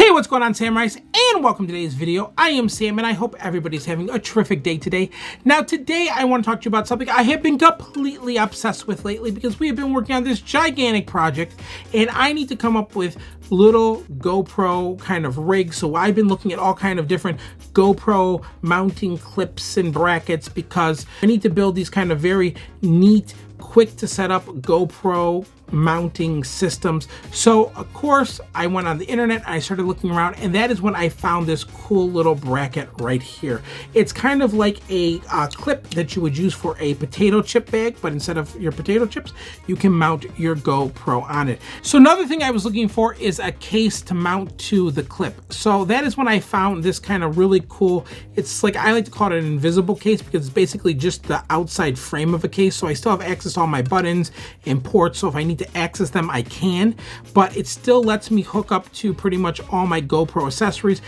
Hey, what's going on, Samurais, and welcome to today's video. I am Sam, and I hope everybody's having a terrific day today. Now, today I want to talk to you about something I have been completely obsessed with lately because we have been working on this gigantic project, and I need to come up with little GoPro kind of rigs. So I've been looking at all kind of different GoPro mounting clips and brackets because I need to build these kind of very neat, quick to set up GoPro mounting systems. So of course I went on the internet and I started looking around, and that is when I found this cool little bracket right here. It's kind of like a clip that you would use for a potato chip bag, but instead of your potato chips, you can mount your GoPro on it. So another thing I was looking for is a case to mount to the clip. So that is when I found this kind of really cool, it's like, I like to call it an invisible case because it's basically just the outside frame of a case. So I still have access to all my buttons and ports, so if I need to access them I can, but it still lets me hook up to pretty much all my GoPro accessories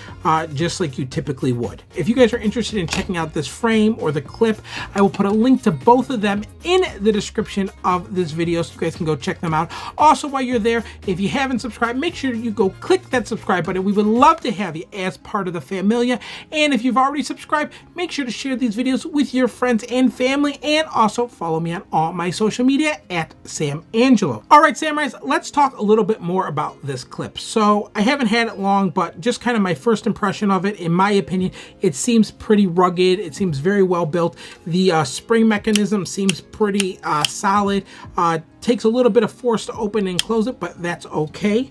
just like you typically would. If you guys are interested in checking out this frame or the clip, I will put a link to both of them in the description of this video so you guys can go check them out. Also, while you're there, if you haven't subscribed, make sure you go click that subscribe button. We would love to have you as part of the familia, and if you've already subscribed, make sure to share these videos with your friends and family, and also follow me on all my social media at Sam Angelo. All right, Samurais, let's talk a little bit more about this clip. So I haven't had it long, but just kind of my first impression of it, in my opinion, it seems pretty rugged. It seems very well built. The spring mechanism seems pretty solid. Takes a little bit of force to open and close it, but that's okay.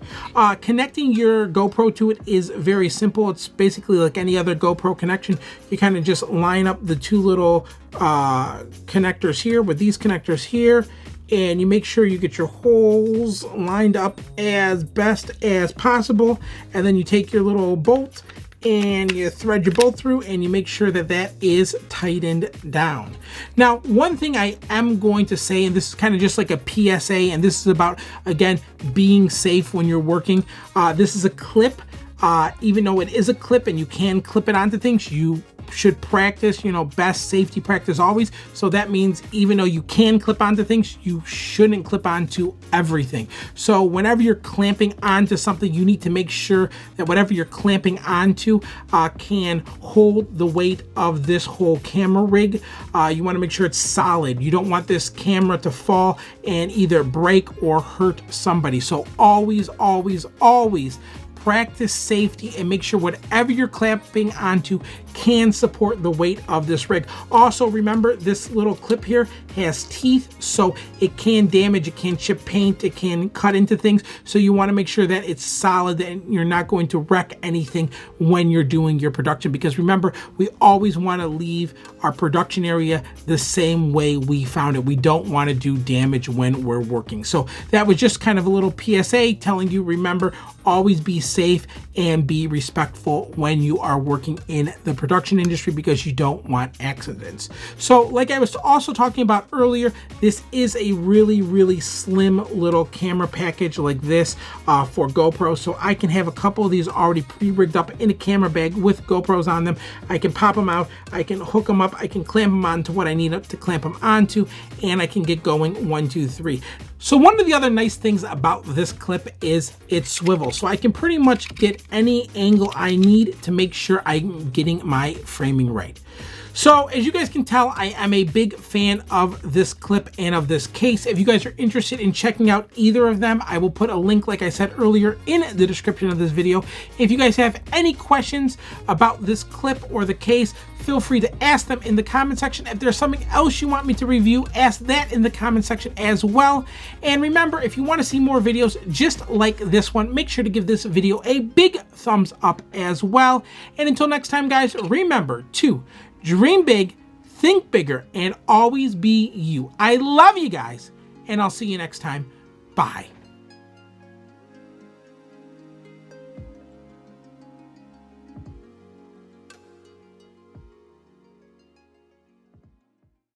Connecting your GoPro to it is very simple. It's basically like any other GoPro connection. You kind of just line up the two little connectors here with these connectors here, and you make sure you get your holes lined up as best as possible, and then you take your little bolt and you thread your bolt through, and you make sure that that is tightened down. Now, one thing I am going to say, and this is kind of just like a PSA, and this is about, again, being safe when you're working. This is a clip. Even though it is a clip and you can clip it onto things, you should practice, you know, best safety practice always. So that means even though you can clip onto things, you shouldn't clip onto everything. So whenever you're clamping onto something, you need to make sure that whatever you're clamping onto can hold the weight of this whole camera rig. You want to make sure it's solid. You don't want this camera to fall and either break or hurt somebody. So always, always, always practice safety and make sure whatever you're clamping onto can support the weight of this rig. Also, remember, this little clip here has teeth, so it can damage, it can chip paint, it can cut into things. So you want to make sure that it's solid and you're not going to wreck anything when you're doing your production, because remember, we always want to leave our production area the same way we found it. We don't want to do damage when we're working. So that was just kind of a little PSA telling you, remember, always be safe and be respectful when you are working in the production industry because you don't want accidents. So like I was also talking about earlier, this is a really, really slim little camera package like this for GoPro. So I can have a couple of these already pre-rigged up in a camera bag with GoPros on them. I can pop them out, I can hook them up, I can clamp them onto what I need to clamp them onto, and I can get going 1, 2, 3. So one of the other nice things about this clip is it swivels. So I can pretty much get any angle I need to make sure I'm getting my framing right. So as you guys can tell, I am a big fan of this clip and of this case. If you guys are interested in checking out either of them, I will put a link, like I said earlier, in the description of this video. If you guys have any questions about this clip or the case, feel free to ask them in the comment section. If there's something else you want me to review, ask that in the comment section as well. And remember, if you want to see more videos just like this one, make sure to give this video a big thumbs up as well. And until next time, guys, remember to dream big, think bigger, and always be you. I love you guys, and I'll see you next time. Bye.